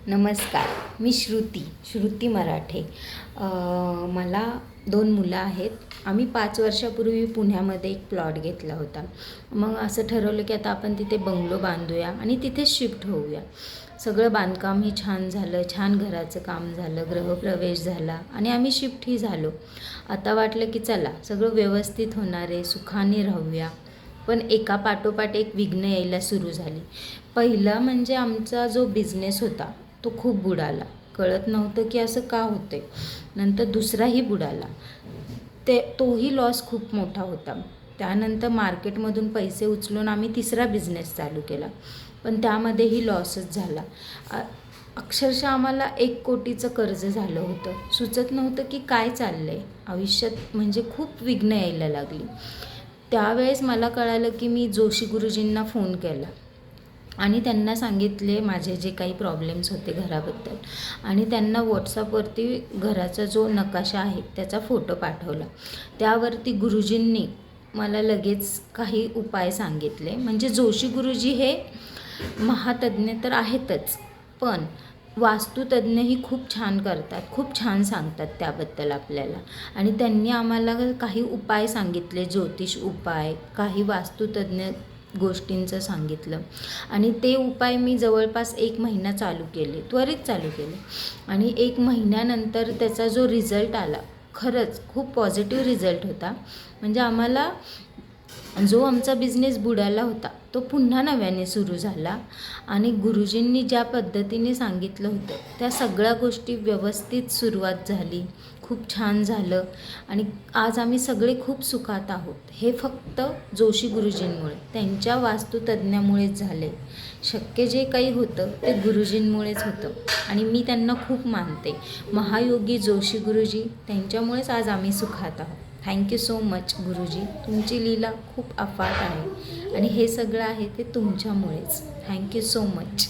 नमस्कार, मी श्रुती मराठे. मला 2 मुलं आहेत. आम्ही 5 वर्षापूर्वी पुण्यामध्ये एक प्लॉट घेतला होता. मग असं ठरवलं की आता आपण तिथे बंगलो बांधूया आणि तिथेच शिफ्ट होऊया. सगळं बांधकामही छान झालं, छान घराचं काम झालं, गृहप्रवेश झाला आणि आम्ही शिफ्टही झालो. आता वाटलं की चला सगळं व्यवस्थित होणार आहे, सुखाने राहूया. पण एका पाठोपाठ एक विघ्न यायला सुरू झाली. पहिला म्हणजे आमचा जो बिझनेस होता तो खूप बुडाला. कळत नव्हतं की असं का होतंय. नंतर दुसराही बुडाला. तोही लॉस खूप मोठा होता. त्यानंतर मार्केटमधून पैसे उचलून आम्ही तिसरा बिझनेस चालू केला, पण त्यामध्येही लॉसच झाला. अक्षरशः आम्हाला 1 कोटीचं कर्ज झालं होतं. सुचत नव्हतं की काय चाललं आहे आयुष्यात. म्हणजे खूप विघ्न यायला लागली. त्यावेळेस मला कळालं की मी जोशी गुरुजींना फोन केला आणि त्यांना सांगितले माझे जे काही प्रॉब्लेम्स होते घराबद्दल, आणि त्यांना व्हॉट्सअपवरती घराचा जो नकाशा आहे त्याचा फोटो पाठवला. त्यावरती गुरुजींनी मला लगेच काही उपाय सांगितले. म्हणजे जोशी गुरुजी हे महातज्ञ तर आहेतच, पण वास्तुतज्ञही खूप छान करतात, खूप छान सांगतात त्याबद्दल आपल्याला. आणि त्यांनी आम्हाला काही उपाय सांगितले, ज्योतिष उपाय, काही वास्तुतज्ञ गोष्टींचं सांगितलं. आणि ते उपाय मी जवळपास 1 महिना चालू केले, त्वरित चालू केले. आणि 1 महिन्यानंतर त्याचा जो रिझल्ट आला, खरंच खूप पॉझिटिव्ह रिझल्ट होता. म्हणजे आम्हाला जो आमचा बिझनेस बुडाला होता तो पुन्हा नव्याने सुरू झाला. आणि गुरुजींनी ज्या पद्धतीने सांगितलं होतं त्या सगळ्या गोष्टी व्यवस्थित सुरुवात झाली. खूप छान झालं आणि आज आम्ही सगळे खूप सुखात आहोत. हे फक्त जोशी गुरुजींमुळे, त्यांच्या वास्तुतज्ञामुळेच झाले. शक्य जे काही होतं ते गुरुजींमुळेच होतं आणि मी त्यांना खूप मानते. महायोगी जोशी गुरुजी, त्यांच्यामुळेच आज आम्ही सुखात आहोत. थँक्यू सो मच गुरुजी. तुमची लीला खूप अफाट आहे आणि हे सगळं आहे ते तुमच्यामुळेच. Thank you so much.